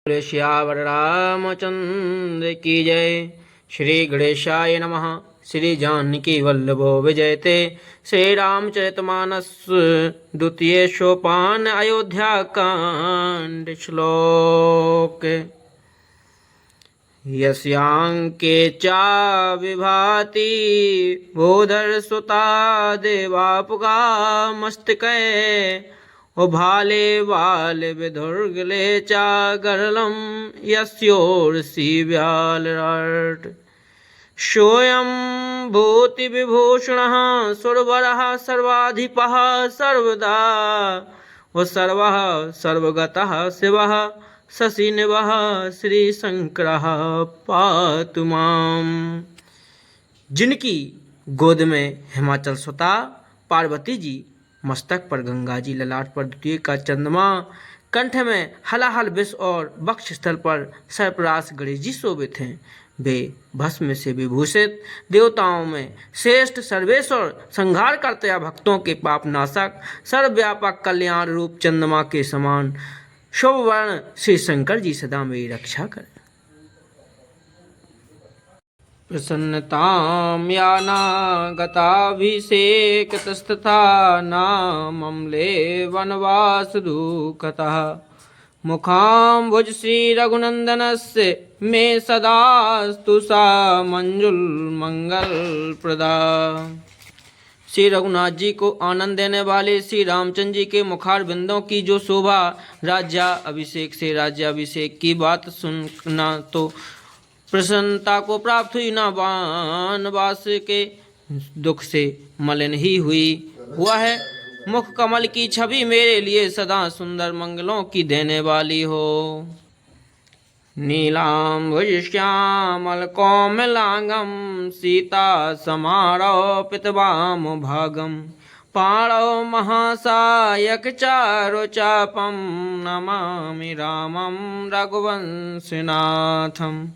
श्यावर रामचंद्र की जय। श्री गणेशाय नमः। श्री जानकी वल्लभो विजयते। श्री रामचरितमानस द्वितीय सोपान अयोध्या कांड श्लोक। यस्यांके चा विभाति बोधर सुता देवापुगा मस्तके उभाले वाल विधुर्गले चा गरलम यस्योर्षि व्यालराट। सोऽयं भूति विभूषणः सुरवरः सर्वाधिपः सर्वदा व सर्वः सर्वगतः शिवः शशिनिभः श्री शंकरः पातु माम्। जिनकी गोद में हिमाचल सुता पार्वती जी, मस्तक पर गंगा जी, ललाट पर द्वितीय का चंद्रमा, कंठ में हलाहल विष और वक्ष स्थल पर सर्पराज गणेश जी शोभित हैं। वे भस्म से विभूषित देवताओं में श्रेष्ठ सर्वेश्वर, संहार करते या भक्तों के पाप नाशक, सर्वव्यापक कल्याण रूप चंद्रमा के समान शुभ वर्ण श्री शंकर जी सदा मेरी रक्षा करें। प्रसन्नतां यानागताभिषेकतस्तथा नामम्ले वनवास दुःखतः मुखाम्बुज श्री रघुनंदनस्य मे सदास्तु सा मंजुल मंगल प्रदा। श्री रघुनाथ जी को आनंद देने वाले श्री रामचंद्र जी के मुखार बिंदों की जो शोभा राज्याभिषेक से राज्याभिषेक की बात सुनना तो प्रसन्नता को प्राप्त हुई, ना वनवास के दुख से मलिन ही हुआ है। मुख कमल की छवि मेरे लिए सदा सुंदर मंगलों की देने वाली हो। नीलाम्बुज श्यामल कोमलांगम सीता समारोपित वाम भागम पाणौ महासायक चारु चापम नमामि रामम रघुवंशनाथम।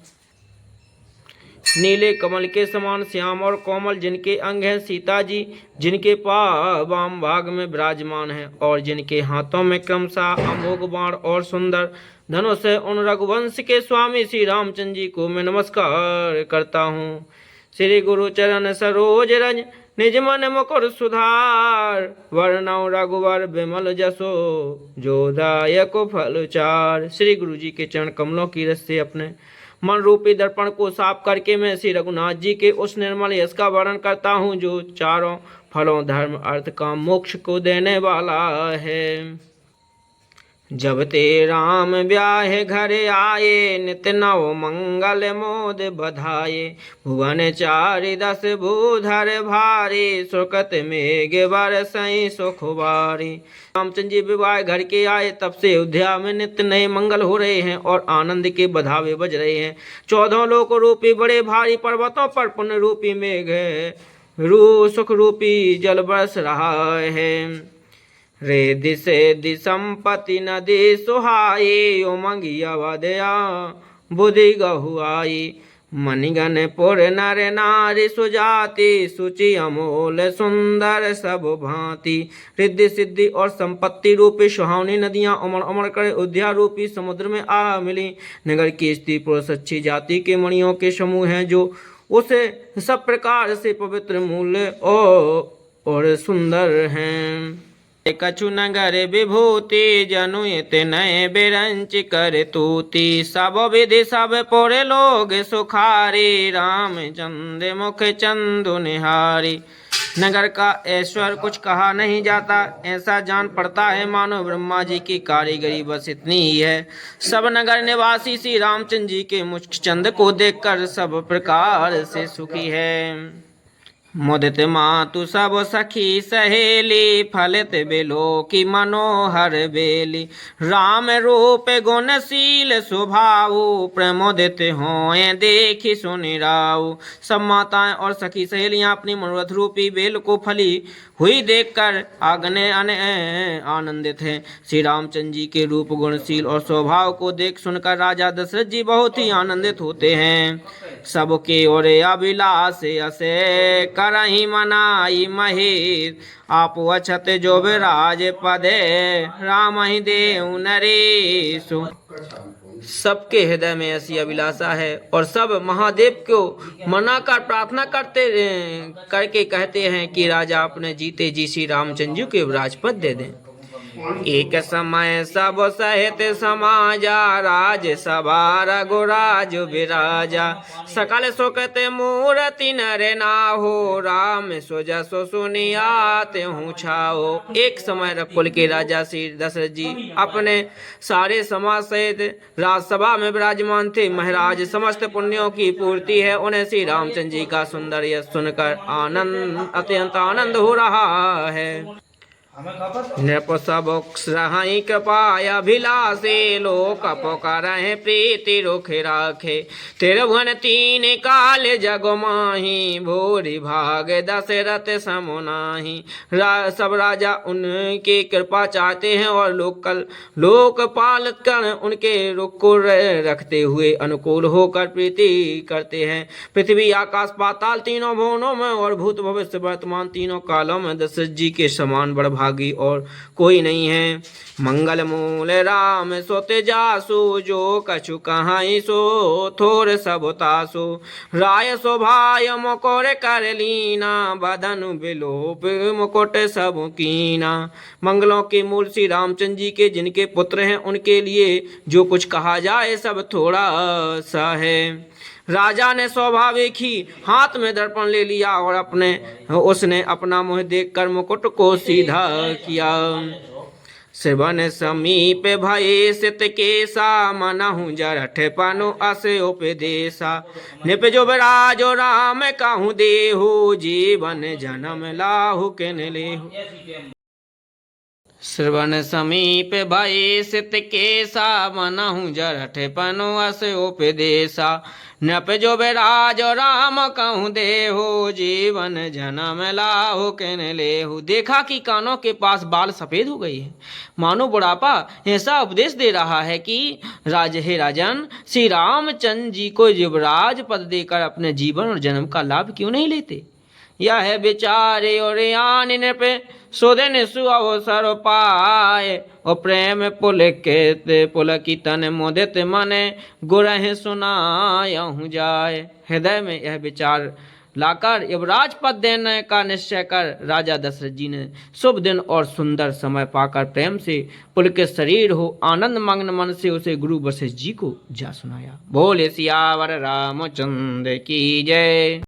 नीले कमल के समान श्याम और कोमल जिनके अंग हैं, सीता जी जिनके वाम भाग में विराजमान हैं और जिनके हाथों में क्रमशः अमोघ बाण और सुंदर धनुष है, उन रघुवंश के स्वामी श्री रामचंद्र जी को मैं नमस्कार करता हूँ। श्री गुरु चरण सरोज रज निज मन मुकुर सुधार वर्णौ रघुवर विमल जसो जोदायक फल चार। श्री गुरु जी के चरण कमलों की रस से अपने मन रूपी दर्पण को साफ करके मैं श्री रघुनाथ जी के उस निर्मल यश का वर्णन करता हूँ जो चारों फलों धर्म अर्थ काम मोक्ष को देने वाला है। जब ते राम ब्याहे घर आए नित नव मंगल मोद बधाए भुवन चारि दस भूधर भारी सुकृत मेघ बरसई सुख बारी। रामचंद्र जी विवाह घर के आए तब से अयोध्या में नित्य नए मंगल हो रहे हैं और आनंद के बधावे बज रहे हैं। 14 लोक रूपी बड़े भारी पर्वतों पर पुण्य रूपी मेघ सुख रूपी जल बरस रहा है। रेदि सेदि संपत्ति नदी सुहाई उमंगी अवधया बुद्धि गहुआई मणिगण पुर नर नारी सुजाति सुचि अमोल सुंदर सब भांति। रिद्धि सिद्धि और संपत्ति रूपी सुहावनी नदियां उमड़ उमड़ कर अयोध्या रूपी समुद्र में आ मिली। नगर की स्त्री पुरुष अच्छी जाति के मणियों के समूह हैं जो उसे सब प्रकार से पवित्र मूल्य और सुंदर हैं। कछु नगर विभूति जनुत नए बिरंच कर तूती सब विधि सब पोरे लोग सुखारी रामचंद्र मुख चंदु निहारी। नगर का ऐश्वर्य कुछ कहा नहीं जाता, ऐसा जान पड़ता है मानो ब्रह्मा जी की कारीगरी बस इतनी ही है। सब नगर निवासी श्री रामचंद्र जी के मुख चंद को देखकर सब प्रकार से सुखी है। मुदित मातु सब सखी सहेली फलित बिलो की मनोहर बेली राम रूप गुणशील स्वभाव प्रमोदित होए देखी सुनि राव। सब माताएं और सखी सहेलियां अपनी मनोरथ रूपी बेल को फली हुई देखकर आगने आनंदित हैं। श्री रामचंद्र जी के रूप गुणशील और स्वभाव को देख सुनकर राजा दशरथ जी बहुत ही आनंदित होते हैं। सबके ओर अभिलाष असे करही मनाई महेश आप अछत जो विराज पदे राम ही देव नरेशु। सबके हृदय में ऐसी अभिलाषा है और सब महादेव को मनाकर प्रार्थना करके कहते हैं कि राजा अपने जीते जी श्री रामचंद्र जी को राजपद दे दें। एक समय सब सहित समाजा, राज सभा रघुराज विराजा। सकल सुकृत मूर्ति नर नाहो, राम सो जसो सुनियाते हूँ छाओ। एक समय रघुकुल के राजा श्री दशरथ जी अपने सारे समाज सहित राजसभा में विराजमान थे। महाराज समस्त पुण्यों की पूर्ति है, उन्हें श्री रामचंद्र जी का सुंदर यश सुनकर अत्यंत आनंद हो रहा है। नृप सब सहाय कृपाय अभिलाषे, लोक पुकारहि प्रीति रुख राखे। त्रिभुवन तीन काल जग माही, भूरि भाग दशरथ सम नाही। सब राजा उनकी कृपा चाहते हैं और लोकपाल कर उनके रुख को रखते हुए अनुकूल होकर प्रीति करते हैं। पृथ्वी आकाश पाताल तीनों भुवनों में और भूत भविष्य वर्तमान तीनों कालों में दशरथ जी के समान बड़भागी और कोई नहीं है। मंगल मूल राम सो तेजासु, जो कछु कहाई सो थोर सब तासु। राय शोभाय मुकुर कर लीना, बदन बिलोप मुकुट सब कीना। मंगलों के मूल श्री रामचंद्र जी के जिनके पुत्र हैं उनके लिए जो कुछ कहा जाए सब थोड़ा सा है। राजा ने स्वाभाविक ही हाथ में दर्पण ले लिया और उसने अपना मुंह देखकर मुकुट को सीधा किया। श्रवण समीप भये सित केसा, मनहु जरठ पनु अस उपदेशा। निपजो विराजो राम कहूँ देहु, जीवन जन्म लाहु किन लेहु। श्रवण समीप भये सित केसा, मनहु जरठ पनु अस उपदेशा। नपजो विराज राम कहूँ देहु, जीवन जन्म लाहु किन लेहु। देखा कि कानों के पास बाल सफेद हो गई है, मानो बुढ़ापा ऐसा उपदेश दे रहा है कि हे राजन, श्री रामचंद्र जी को युवराज पद देकर अपने जीवन और जन्म का लाभ क्यों नहीं लेते। यह विचारे और आन नृप सोधन सुअवसर पाए, और प्रेम पुलकितन मोदित मने गुरहि सुनायहु जाए। हृदय में यह विचार लाकर युवराज पद देने का निश्चय कर राजा दशरथ जी ने शुभ दिन और सुंदर समय पाकर प्रेम से पुलकित शरीर हो आनंद मग्न मन से उसे गुरु वशिष्ठ जी को जा सुनाया। बोले सियावर रामचंद्र की जय।